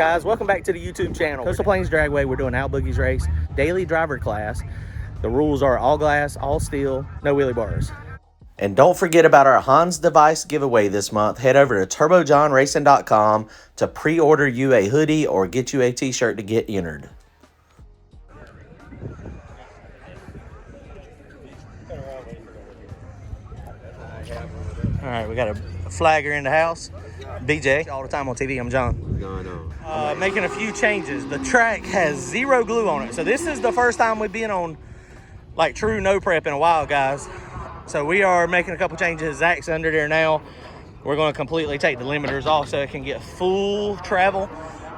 guys, welcome back to the YouTube channel. Coastal Plains Dragway, we're doing Al Boogie's race, daily driver class. The rules are all glass, all steel, no wheelie bars. And don't forget about our Hans device giveaway this month. Head over to turbojohnracing.com to pre-order you a hoodie or get you a t-shirt to get entered. All right, we got a flagger in the house. BJ, all the time on TV, I'm John. No, I know. Making a few changes. The track has zero glue on it. So this is the first time we've been on like true no prep in a while, guys. So we are making a couple changes. Zach's under there now. We're going to completely take the limiters off so it can get full travel.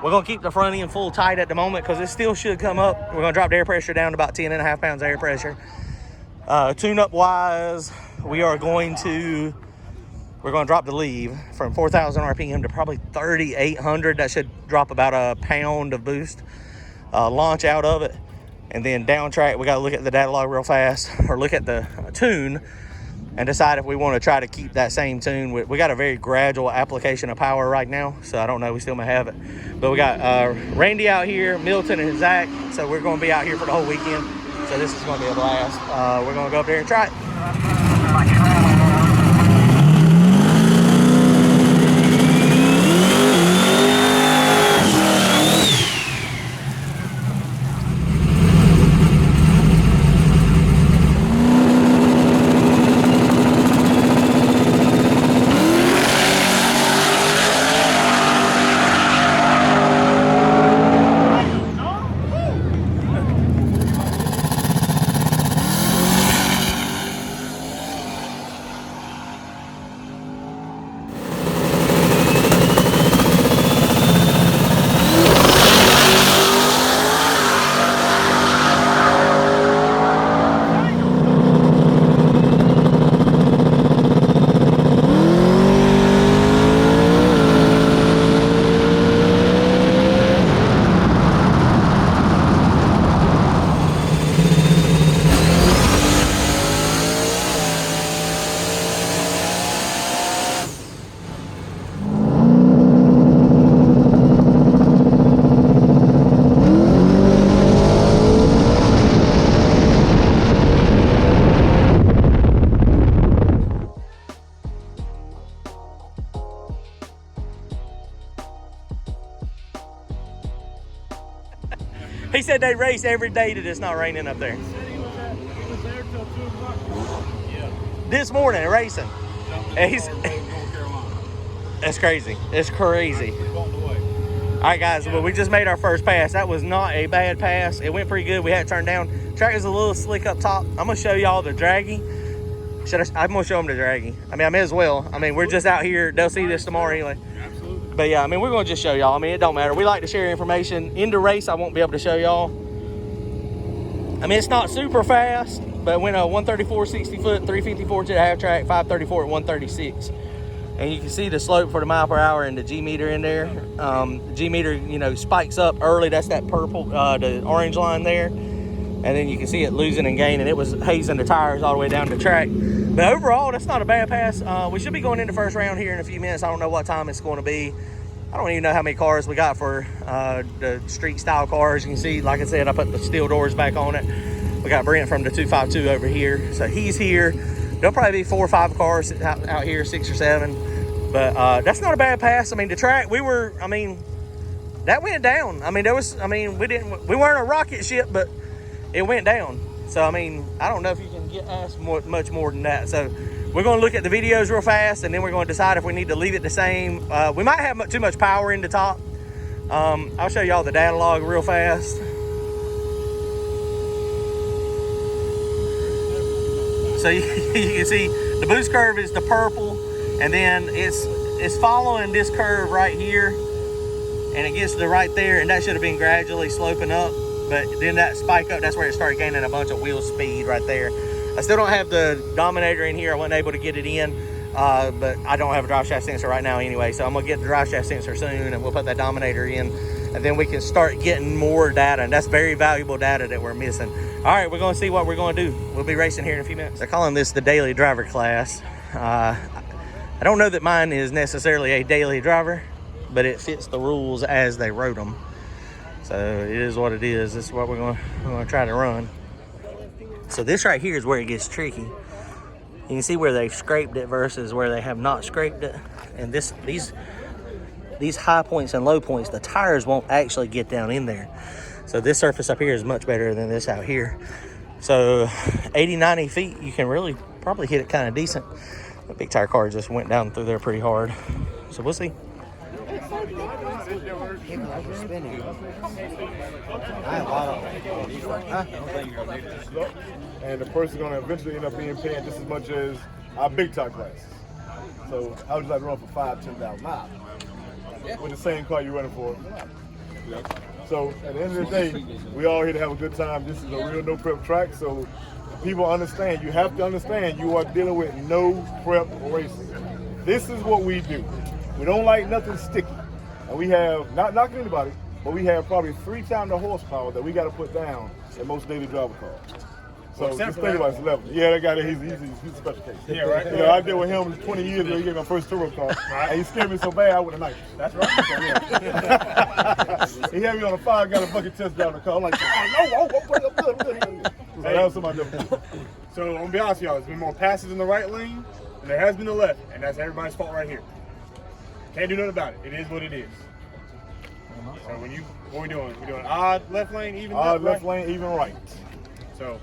We're going to keep the front end full tight at the moment because it still should come up. We're going to drop the air pressure down to about 10.5 pounds of air pressure. Tune-up wise, we're going to drop the leave from 4,000 RPM to probably 3,800. That should drop about a pound of boost. Launch out of it. And then down track, we got to look at the data log real fast or look at the tune and decide if we want to try to keep that same tune. We got a very gradual application of power right now, so I don't know. We still may have it. But we got Randy out here, Milton and Zach. So we're going to be out here for the whole weekend. So this is going to be a blast. We're going to go up there and try it. He said they race every day that it's not raining up there. He was there till 2 o'clock. Yeah. This morning, racing. And he's, that's crazy. It's crazy. All right, guys, well, we just made our first pass. That was not a bad pass. It went pretty good. We had it turned down. Track is a little slick up top. I'm going to show y'all the draggy. I'm going to show them the draggy. I mean, I may as well. I mean, we're just out here. They'll see this tomorrow anyway. Absolutely. But yeah, I mean, we're going to just show y'all. I mean, it don't matter. We like to share information. In the race, I won't be able to show y'all. I mean, it's not super fast, but it went a 134 60 foot, 354 to the half track, 534 at 136. And you can see the slope for the mile per hour and the G meter in there. G meter, you know, spikes up early. That's that purple, the orange line there. And then you can see it losing and gaining. It was hazing the tires all the way down the track. But overall, that's not a bad pass. We should be going into first round here in a few minutes. I don't know what time it's going to be. I don't even know how many cars we got for the street style cars. You can see, like I said, I put the steel doors back on it. We got Brent from the 252 over here. So he's here. There'll probably be 4 or 5 cars out here, 6 or 7. But that's not a bad pass. I mean, the track, that went down. I mean, we weren't a rocket ship, but it went down. So, I mean, I don't know if you can get asked much more than that. So, we're going to look at the videos real fast, and then we're going to decide if we need to leave it the same. We might have too much power in the top. I'll show y'all the data log real fast. So, you can see the boost curve is the purple, and then it's following this curve right here, and it gets to right there, and that should have been gradually sloping up. But then that spike up, that's where it started gaining a bunch of wheel speed right there. I still don't have the Dominator in here. I wasn't able to get it in, but I don't have a drive shaft sensor right now anyway. So I'm going to get the drive shaft sensor soon, and we'll put that Dominator in, and then we can start getting more data. And that's very valuable data that we're missing. All right, we're going to see what we're going to do. We'll be racing here in a few minutes. They're calling this the daily driver class. I don't know that mine is necessarily a daily driver. but it fits the rules as they wrote them. So it is what it is. This is what we're gonna try to run. So this right here is where it gets tricky. You can see where they've scraped it versus where they have not scraped it. And these high points and low points, the tires won't actually get down in there. So this surface up here is much better than this out here. So 80, 90 feet, you can really probably hit it kind of decent. The big tire car just went down through there pretty hard. So we'll see. And the person's going to eventually end up being paying just as much as our big top classes. So I would just like to run for 5,000-10,000 miles with the same car you're running for. So at the end of the day, we all here to have a good time. This is a real no prep track, so people understand. You have to understand you are dealing with no prep racing. This is what we do. We don't like nothing sticky. And we have, not knocking anybody, but we have probably 3 times the horsepower that we got to put down in most daily driver cars. So just think about his level. Yeah, that guy there, he's a special case. Yeah, right. You know, I dealt with him 20 years ago. He gave me my first turbo car. And he scared me so bad I would have knifed him. That's right. So, yeah. He had me on a fire, got a bucket test driving the car. I'm like, oh, no, I'm good. So that was somebody else. So I'm gonna be honest with y'all, there's been more passes in the right lane than there has been the left, and that's everybody's fault right here. Can't do nothing about it. It is what it is. So what we doing? We're doing odd left lane, even Odd left lane, even right. So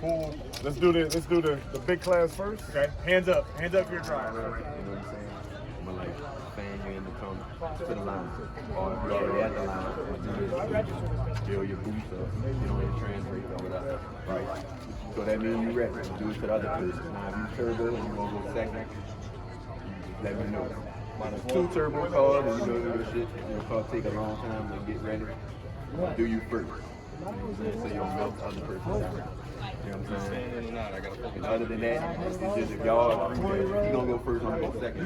pull. Let's do the big class first. Okay, hands up for your drive. You know what I'm saying? I'm gonna like fan you in to come to the line. Or if you're already at the line, build your boots up, you know, your transfer or whatever. Right? So that means you're ready. Do it to the other person. Now if you turbo and you wanna go second, let me know. There's 2 turbo cars and you know your shit. Your car take a long time to get ready. Do you first. You know what I'm saying? So you don't melt the other person down. You know what I'm saying? And other than that, it's just if y'all agree that he gonna go first, I'm gonna go second.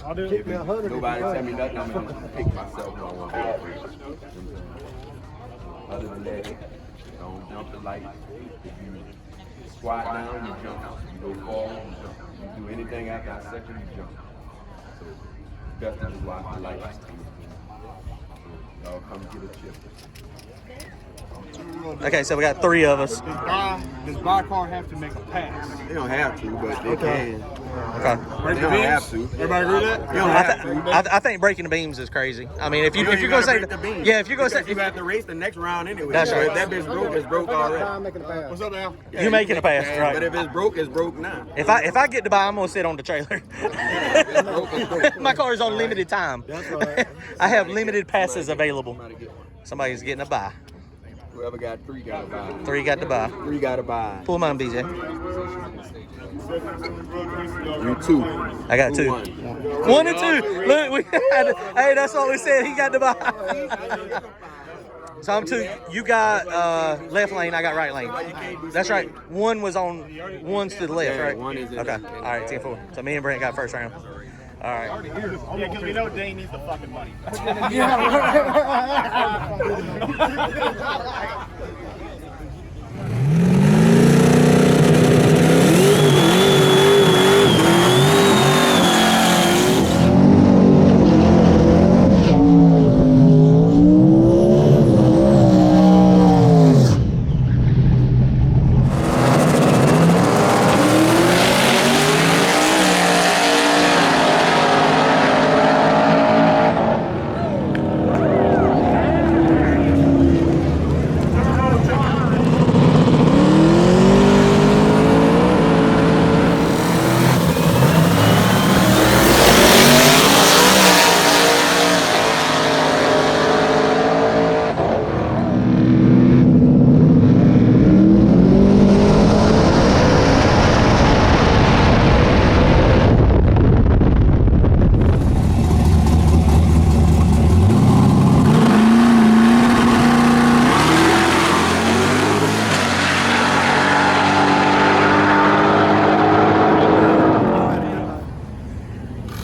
I'll do it. Nobody tell me nothing, I'm gonna pick myself who I want to go first. You know what I'm saying? Other than that, don't jump the light. If you squat down, you jump. You go forward, you jump. You do anything after that second, you jump. So best to just watch the light. So y'all come get a chip. Okay, so we got 3 of us. Does buy car have to make a pass? They don't have to, but they can. Okay. They don't have to. Everybody agree with that? You don't have to. I think breaking the beams is crazy. I mean, if you're gonna gotta say, break the beam. yeah, if you're gonna say, Because you have to race the next round anyway. That's So right. if that bitch broke, it's broke already. What's up, Al? Yeah, you making a pass, can, right? But if it's broke now. If I get to buy, I'm gonna sit on the trailer. It's broke. My car is on limited time. That's right. I have limited passes available. Somebody get one. Somebody's getting a buy. Whoever got 3 got to buy. 3 got to buy. 3 got to buy. Pull mine, BJ. You 2. I got 2. 1 and 2. Look, we had. Hey, that's what we said. He got to buy. So I'm 2. You got left lane. I got right lane. That's right. 1 was on. 1's to the left, Yeah, right? 1 is in Okay. the- All right. 10-4. So me and Brent got first round. All right. Yeah, because we know Dane needs the fucking money.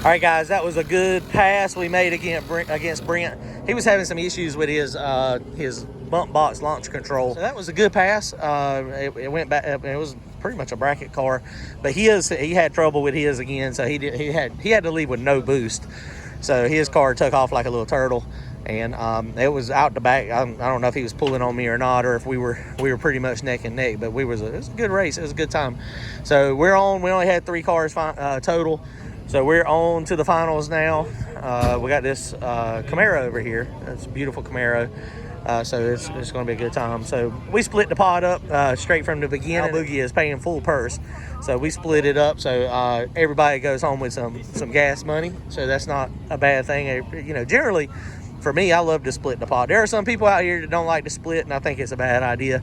All right, guys, that was a good pass we made against Brent. He was having some issues with his bump box launch control. So that was a good pass. It went back. It was pretty much a bracket car, but he had trouble with his again. So he had to leave with no boost. So his car took off like a little turtle, and it was out the back. I don't know if he was pulling on me or not, or if we were pretty much neck and neck. But it was a good race. It was a good time. So we're on. We only had 3 cars total. So we're on to the finals now. We got this Camaro over here. It's a beautiful Camaro. So it's going to be a good time. So we split the pot up straight from the beginning. Boogie is paying full purse. So we split it up. So everybody goes home with some gas money. So that's not a bad thing. You know, generally, for me, I love to split the pot. There are some people out here that don't like to split, and I think it's a bad idea.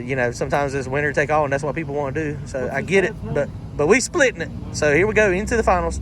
You know, sometimes it's winner take all, and that's what people want to do. So I get it, but we splitting it. So here we go into the finals.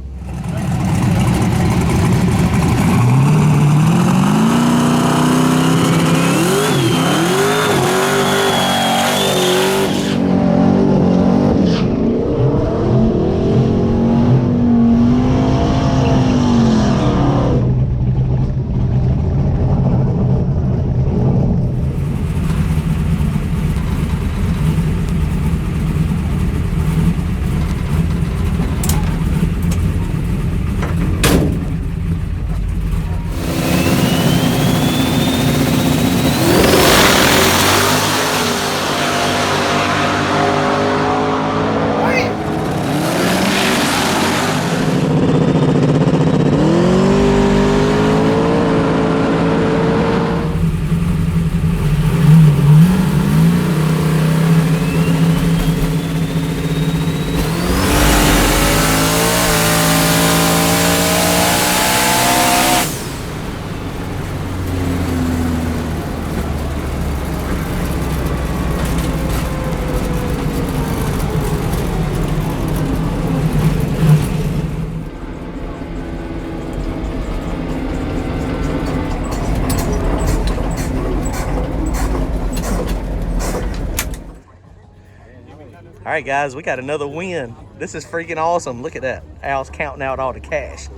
All right, guys, we got another win. This is freaking awesome. Look at that. Al's counting out all the cash.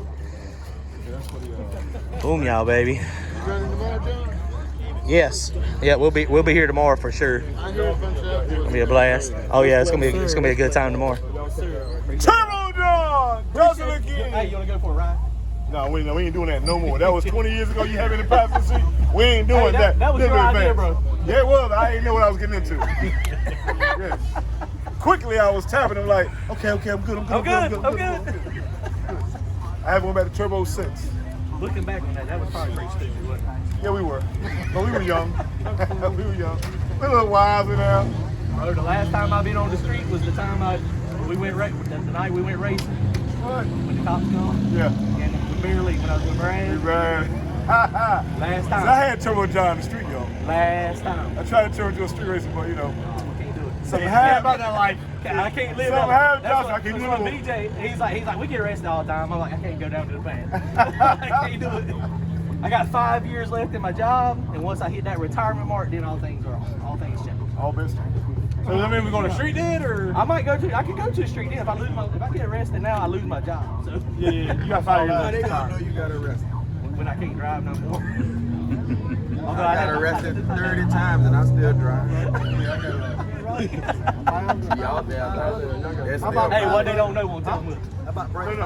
Boom, y'all, baby. Yes. Yeah, we'll be here tomorrow for sure. It's gonna be a blast. Oh yeah, it's gonna be a good time tomorrow. Turbo John! Does it again! Hey, you wanna go for a ride? No, we ain't doing that no more. That was 20 years ago. You have in the passenger seat. We ain't doing that. That was your idea, bro. Yeah, it was. I didn't know what I was getting into. Yes. Quickly, I was tapping him like, okay, I'm good. I'm good. I haven't went back to turbo since. Looking back on that was probably pretty stupid, wasn't it? Yeah, we were. But we were young. We were young. We're a little wiser now. Oh, the last time I been on the street was the time the night we went racing. What? When the cops come. Yeah. And we barely, when I was with Brad. Last time. I had Turbo John in the street, yo. Last time. I tried to turn into a street racer, but you know. Can't do it. Something happened about that life. I can't live Something that. happened, Josh. I can't do what it. BJ, he's like, we get arrested all the time. I'm like, I can't go down to the van. I can't do it. I got 5 years left in my job, and once I hit that retirement mark, then all things change. All best. So does that mean we're going to street then, or? I could go to the street then if I get arrested now, I lose my job. So Yeah, you got 5 years. They don't know you got arrested. when I can't drive no more. I got arrested 30 times and I still drive. Y'all there. Hey, what they don't know won't tell them. How about break?